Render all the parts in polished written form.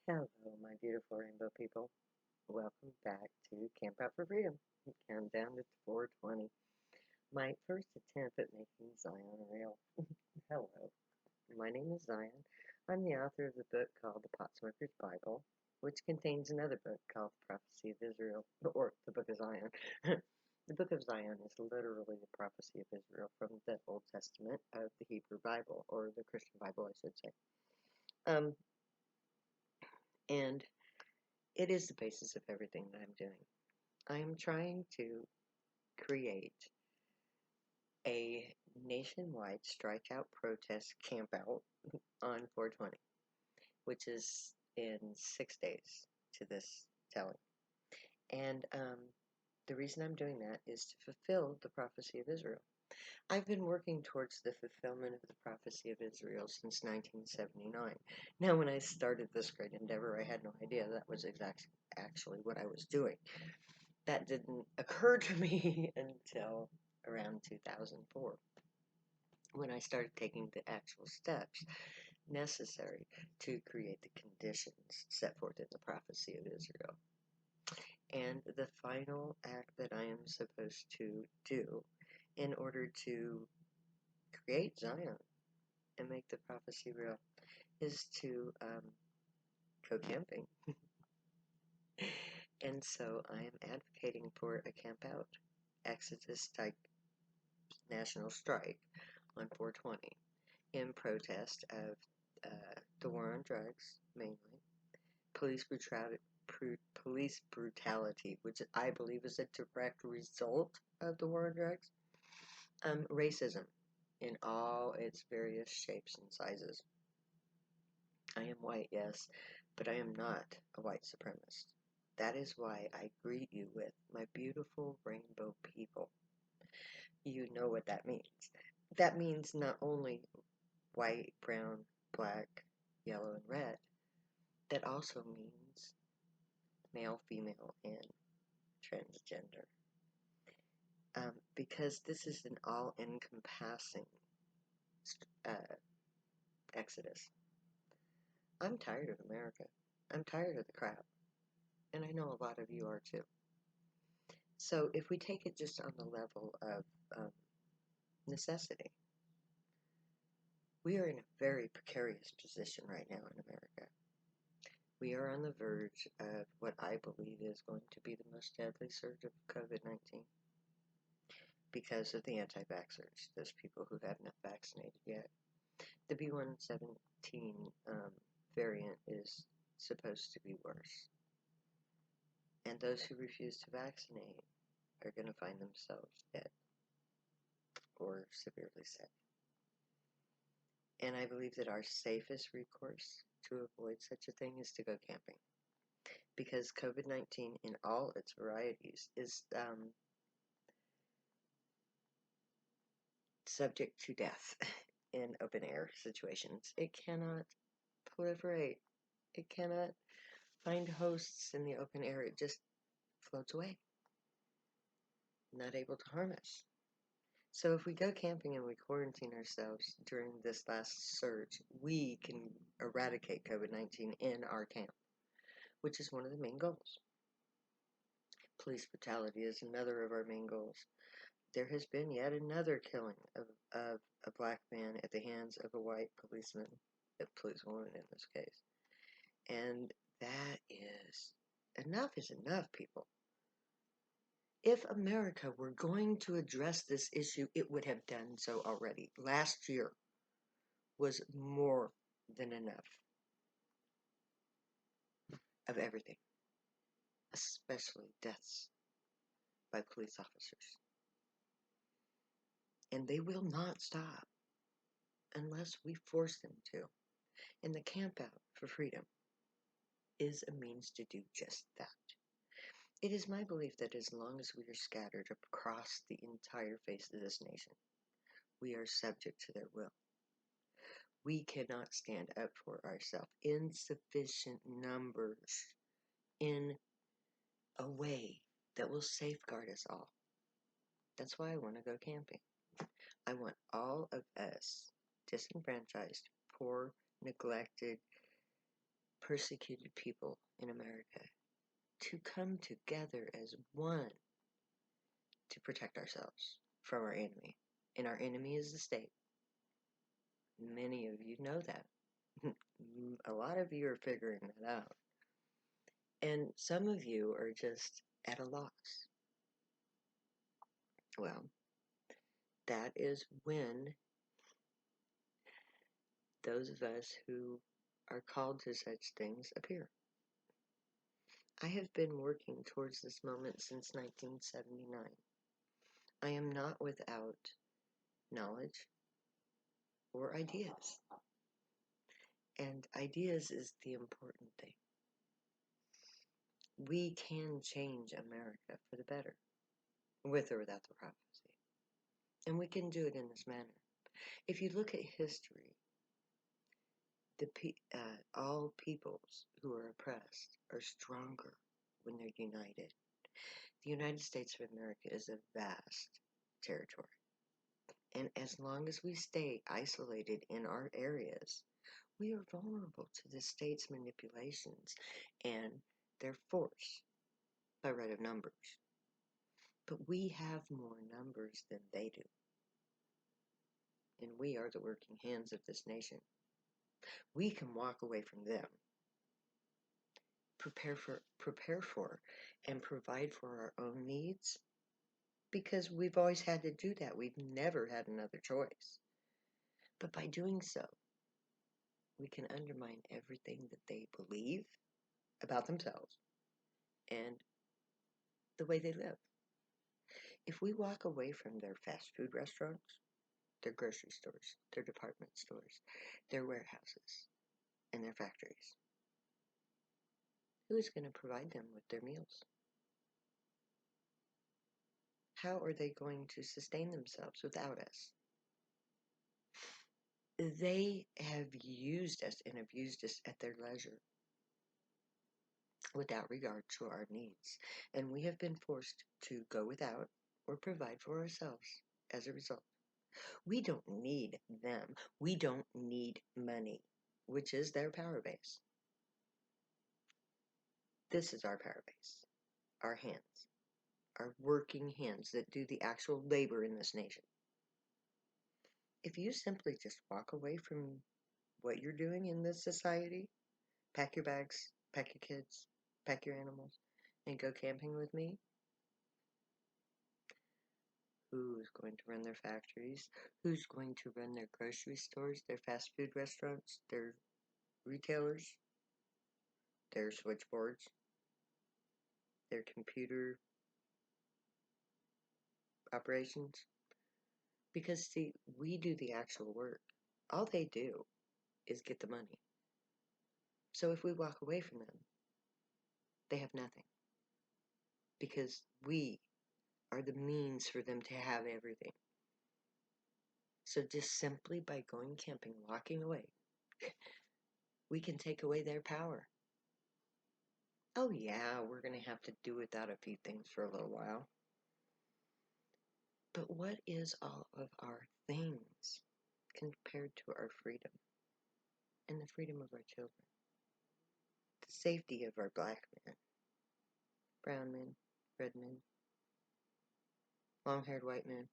Hello, my beautiful rainbow people. Welcome back to Camp Out for Freedom. Countdown to 420. My first attempt at making Zion real. Hello, my name is Zion. I'm the author of the book called The Potsmoker's Bible, which contains another book called The Prophecy of Israel, or the Book of Zion. The Book of Zion is literally the prophecy of Israel from the Old Testament of the Hebrew Bible, or the Christian Bible, I should say. And it is the basis of everything that I'm doing. I am trying to create a nationwide strikeout protest campout on 420, which is in 6 days to this telling. And the reason I'm doing that is to fulfill the prophecy of Israel. I've been working towards the fulfillment of the prophecy of Israel since 1979. Now, when I started this great endeavor, I had no idea that was actually what I was doing. That didn't occur to me until around 2004, when I started taking the actual steps necessary to create the conditions set forth in the prophecy of Israel. And the final act that I am supposed to do in order to create Zion and make the prophecy real is to go camping. And so I am advocating for a camp out Exodus type national strike on 420 in protest of the war on drugs, mainly, police brutality, which I believe is a direct result of the war on drugs, racism in all its various shapes and sizes. I am white, yes, but I am not a white supremacist. That is why I greet you with my beautiful rainbow people. You know what that means. That means not only white, brown, black, yellow, and red. That also means male, female, and transgender. Because this is an all-encompassing exodus. I'm tired of America. I'm tired of the crap. And I know a lot of you are too. So if we take it just on the level of necessity, we are in a very precarious position right now in America. We are on the verge of what I believe is going to be the most deadly surge of COVID-19 because of the anti-vaxxers, those people who have not vaccinated yet. The B117 variant is supposed to be worse. And those who refuse to vaccinate are going to find themselves dead or severely sick. And I believe that our safest recourse to avoid such a thing is to go camping. Because COVID-19 in all its varieties is subject to death in open air situations. It cannot proliferate. It cannot find hosts in the open air. It just floats away, not able to harm us. So if we go camping and we quarantine ourselves during this last surge, we can eradicate COVID-19 in our camp, which is one of the main goals. Police brutality is another of our main goals. There has been yet another killing of a black man at the hands of a white policeman, a policewoman in this case. And that is enough, people. If America were going to address this issue, it would have done so already. Last year was more than enough of everything, especially deaths by police officers. And they will not stop unless we force them to. And the Camp Out for Freedom is a means to do just that. It is my belief that as long as we are scattered across the entire face of this nation, we are subject to their will. We cannot stand up for ourselves in sufficient numbers in a way that will safeguard us all. That's why I want to go camping. I want all of us disenfranchised, poor, neglected, persecuted people in America to come together as one to protect ourselves from our enemy. And our enemy is the state. Many of you know that. A lot of you are figuring that out. And some of you are just at a loss. Well, that is when those of us who are called to such things appear. I have been working towards this moment since 1979. I am not without knowledge or ideas. And ideas is the important thing. We can change America for the better, with or without the prophecy. And we can do it in this manner. If you look at history, all peoples who are oppressed are stronger when they're united. The United States of America is a vast territory. And as long as we stay isolated in our areas, we are vulnerable to the state's manipulations and their force by right of numbers. But we have more numbers than they do. And we are the working hands of this nation. We can walk away from them, prepare for, and provide for our own needs, because we've always had to do that. We've never had another choice. But by doing so, we can undermine everything that they believe about themselves and the way they live. If we walk away from their fast food restaurants, their grocery stores, their department stores, their warehouses, and their factories, who is going to provide them with their meals? How are they going to sustain themselves without us? They have used us and abused us at their leisure, without regard to our needs, and we have been forced to go without or provide for ourselves as a result. We don't need them. We don't need money, which is their power base. This is our power base, our hands, our working hands that do the actual labor in this nation. If you simply just walk away from what you're doing in this society, pack your bags, pack your kids, pack your animals, and go camping with me, who's going to run their factories? Who's going to run their grocery stores, their fast food restaurants, their retailers, their switchboards, their computer operations? Because, see, we do the actual work. All they do is get the money. So if we walk away from them, they have nothing. Because we are the means for them to have everything. So just simply by going camping, walking away, we can take away their power. Oh yeah, we're going to have to do without a few things for a little while. But what is all of our things compared to our freedom and the freedom of our children? The safety of our black men, brown men, red men, long-haired white men,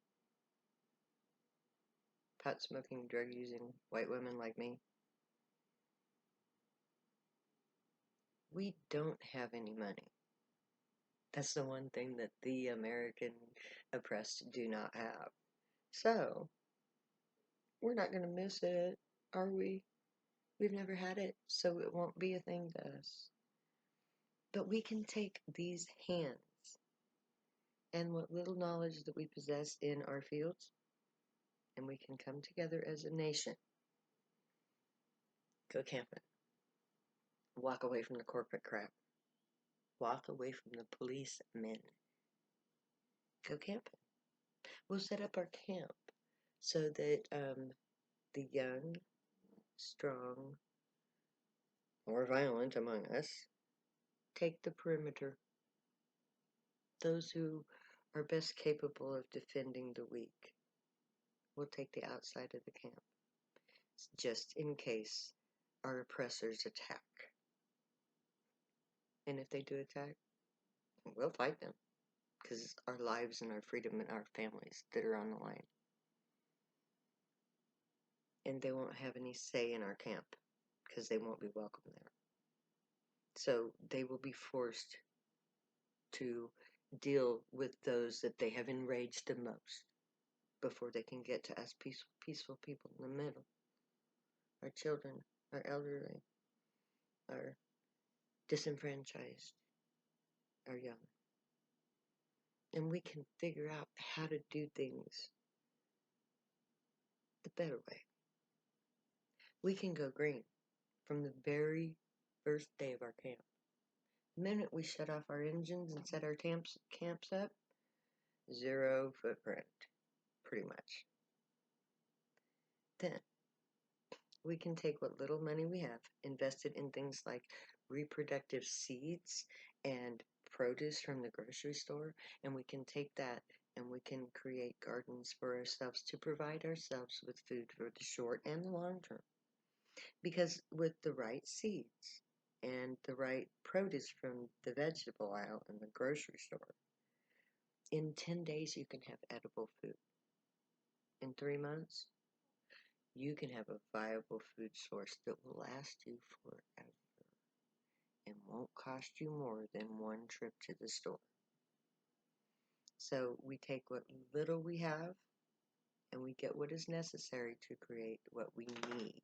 pot-smoking, drug-using white women like me. We don't have any money. That's the one thing that the American oppressed do not have. So, we're not going to miss it, are we? We've never had it, so it won't be a thing to us. But we can take these hands and what little knowledge that we possess in our fields, and we can come together as a nation. Go camping. Walk away from the corporate crap. Walk away from the policemen. Go camping. We'll set up our camp so that the young, strong, or violent among us take the perimeter. Those who are best capable of defending the weak will take the outside of the camp, just in case our oppressors attack. And if they do attack, we'll fight them because it's our lives and our freedom and our families that are on the line. And they won't have any say in our camp because they won't be welcome there. So they will be forced to deal with those that they have enraged the most before they can get to us peaceful people in the middle. Our children, our elderly, our disenfranchised, our young. And we can figure out how to do things the better way. We can go green from the very first day of our camp. The minute we shut off our engines and set our camps up, 0 footprint, pretty much. Then we can take what little money we have, invest it in things like reproductive seeds and produce from the grocery store, and we can take that and we can create gardens for ourselves to provide ourselves with food for the short and the long term. Because with the right seeds and the right produce from the vegetable aisle in the grocery store, in 10 days you can have edible food. In 3 months, you can have a viable food source that will last you forever and won't cost you more than one trip to the store. So we take what little we have and we get what is necessary to create what we need.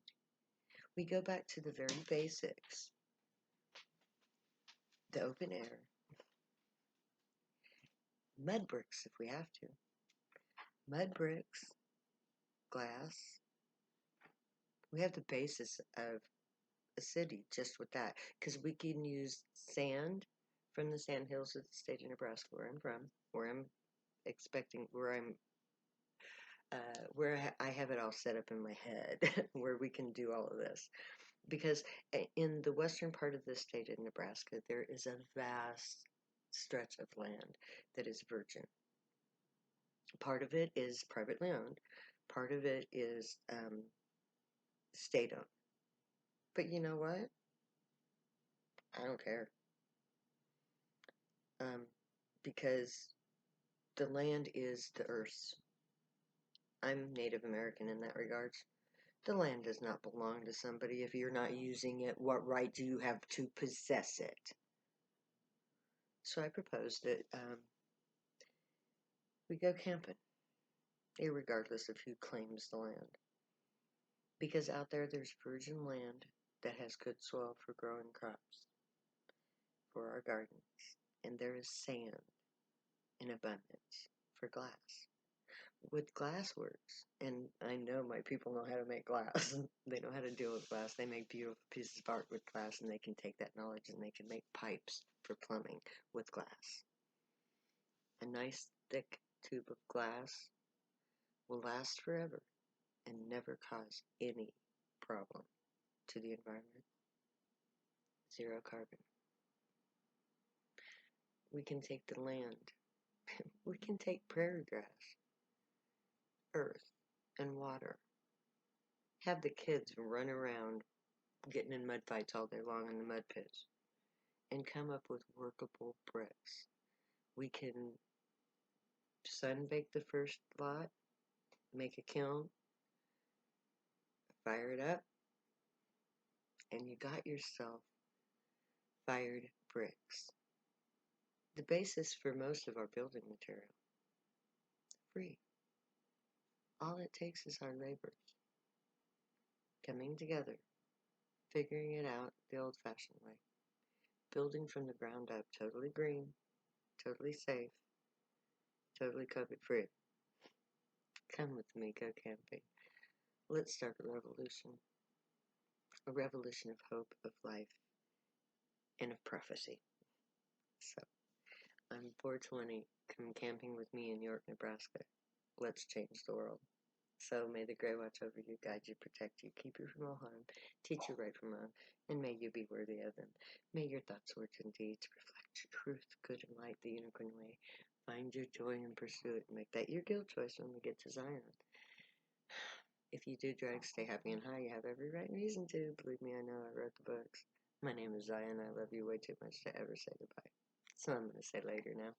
We go back to the very basics. The open air. Mud bricks if we have to. Mud bricks, glass. We have the basis of a city just with that, because we can use sand from the sand hills of the state of Nebraska, where I'm from, where I have it all set up in my head, where we can do all of this. Because in the western part of the state of Nebraska, there is a vast stretch of land that is virgin. Part of it is privately owned, part of it is state owned. But you know what? I don't care. Because the land is the earth's. I'm Native American in that regards. The land does not belong to somebody if you're not using it. What right do you have to possess it? So I propose that we go camping, irregardless of who claims the land. Because out there's virgin land that has good soil for growing crops, for our gardens. And there is sand in abundance for glass. With glass works, and I know my people know how to make glass. They know how to deal with glass. They make beautiful pieces of art with glass, and they can take that knowledge and they can make pipes for plumbing with glass. A nice thick tube of glass will last forever and never cause any problem to the environment. 0 carbon. We can take the land. We can take prairie grass, earth, and water. Have the kids run around getting in mud fights all day long in the mud pits, and come up with workable bricks. We can sun bake the first lot, make a kiln, fire it up, and you got yourself fired bricks. The basis for most of our building material. Free. All it takes is our labor. Coming together, figuring it out the old-fashioned way. Building from the ground up, totally green, totally safe, totally COVID-free. Come with me, go camping. Let's start a revolution. A revolution of hope, of life, and of prophecy. So, I'm 420. Come camping with me in York, Nebraska. Let's change the world. So may the Grey watch over you, guide you, protect you, keep you from all harm, teach you right from wrong, and may you be worthy of them. May your thoughts, words, and deeds reflect truth, good, and light, the unicorn way. Find your joy and pursue it, and make that your guild choice when we get to Zion. If you do drugs, stay happy and high. You have every right and reason to. Believe me, I know. I wrote the books. My name is Zion. I love you way too much to ever say goodbye. So I'm going to say later now.